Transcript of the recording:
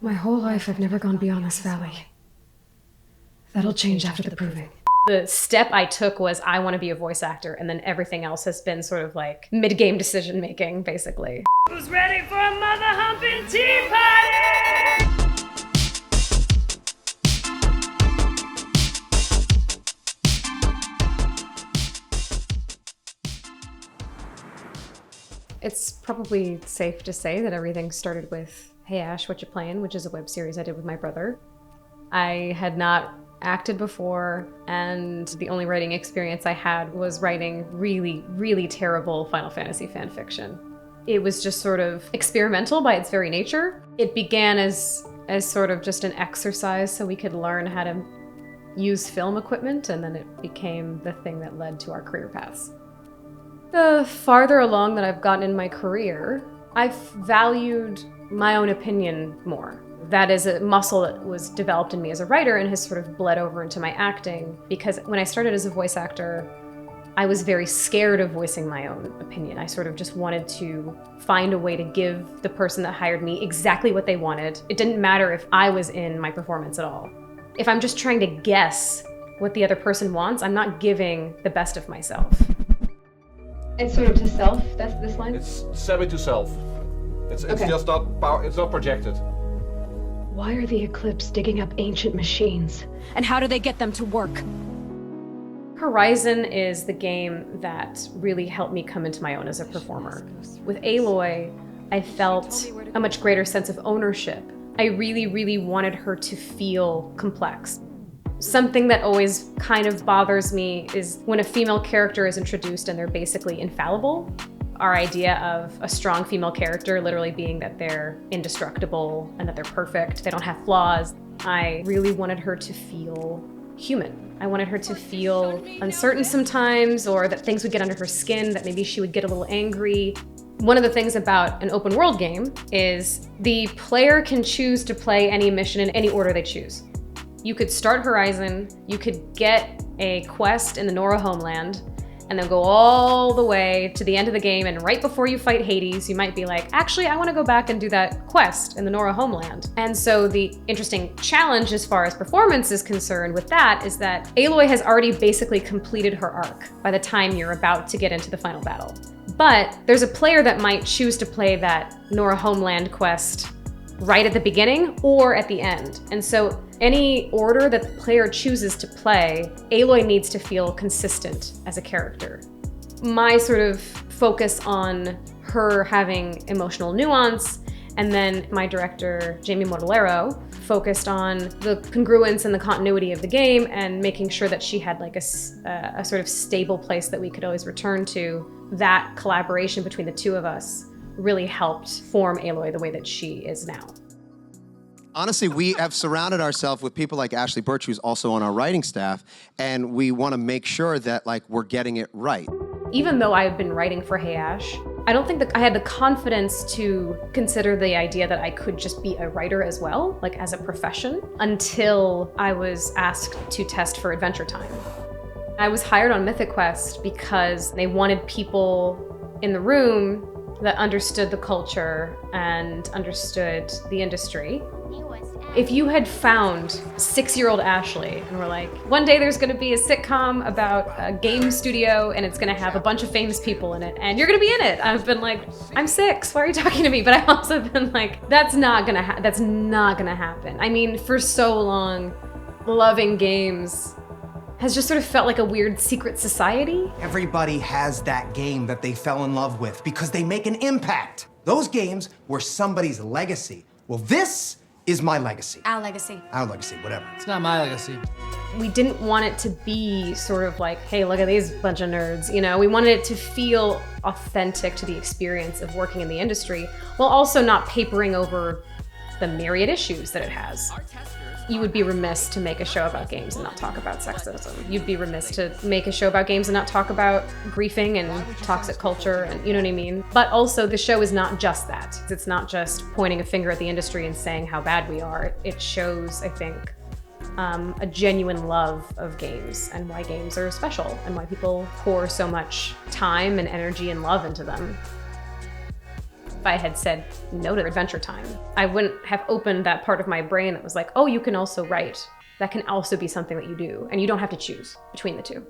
My whole life I've never gone beyond this valley. That'll change after the proving. The step I took was I want to be a voice actor, and then everything else has been sort of like mid-game decision making, basically. Who's ready for a mother humping tea party? It's probably safe to say that everything started with Hey Ash, What You Playin', which is a web series I did with my brother. I had not acted before, and the only writing experience I had was writing really, really terrible Final Fantasy fan fiction. It was just sort of experimental by its very nature. It began as sort of just an exercise so we could learn how to use film equipment, and then it became the thing that led to our career paths. The farther along that I've gotten in my career, I've valued my own opinion more. That is a muscle that was developed in me as a writer and has sort of bled over into my acting, because when I started as a voice actor, I was very scared of voicing my own opinion. I sort of just wanted to find a way to give the person that hired me exactly what they wanted. It didn't matter if I was in my performance at all. If I'm just trying to guess what the other person wants, I'm not giving the best of myself. It's sort of to self, that's this line? It's semi to self. It's Okay. just not power, it's not projected. Why are the Eclipse digging up ancient machines? And how do they get them to work? Horizon is the game that really helped me come into my own as a performer. With Aloy, I felt a much greater sense of ownership. I really, really wanted her to feel complex. Something that always kind of bothers me is when a female character is introduced and they're basically infallible. Our idea of a strong female character literally being that they're indestructible and that they're perfect, they don't have flaws. I really wanted her to feel human. I wanted her to feel uncertain sometimes, or that things would get under her skin, that maybe she would get a little angry. One of the things about an open world game is the player can choose to play any mission in any order they choose. You could start Horizon, you could get a quest in the Nora homeland, and then go all the way to the end of the game, and right before you fight Hades, you might be like, actually, I want to go back and do that quest in the Nora homeland. And so the interesting challenge as far as performance is concerned with that is that Aloy has already basically completed her arc by the time you're about to get into the final battle. But there's a player that might choose to play that Nora homeland quest right at the beginning or at the end. And so any order that the player chooses to play, Aloy needs to feel consistent as a character. My sort of focus on her having emotional nuance, and then my director, Jamie Modellero, focused on the congruence and the continuity of the game and making sure that she had like a sort of stable place that we could always return to. That collaboration between the two of us really helped form Aloy the way that she is now. Honestly, we have surrounded ourselves with people like Ashley Burch, who's also on our writing staff, and we want to make sure that like we're getting it right. Even though I've been writing for Hey Ash, I don't think that I had the confidence to consider the idea that I could just be a writer as well, like as a profession, until I was asked to test for Adventure Time. I was hired on Mythic Quest because they wanted people in the room that understood the culture and understood the industry. If you had found 6-year-old Ashley and were like, one day there's gonna be a sitcom about a game studio and it's gonna have a bunch of famous people in it and you're gonna be in it, I've been like, I'm 6, why are you talking to me? But I've also been like, that's not gonna happen. I mean, for so long, loving games has just sort of felt like a weird secret society. Everybody has that game that they fell in love with because they make an impact. Those games were somebody's legacy. Well, this is my legacy. Our legacy. Our legacy, whatever. It's not my legacy. We didn't want it to be sort of like, hey, look at these bunch of nerds, you know? We wanted it to feel authentic to the experience of working in the industry, while also not papering over the myriad issues that it has. You would be remiss to make a show about games and not talk about sexism. You'd be remiss to make a show about games and not talk about griefing and toxic culture, and you know what I mean? But also, the show is not just that. It's not just pointing a finger at the industry and saying how bad we are. It shows, I think, a genuine love of games and why games are special and why people pour so much time and energy and love into them. if I had said no to Adventure Time. I wouldn't have opened that part of my brain that was like, oh, you can also write. That can also be something that you do, and you don't have to choose between the two.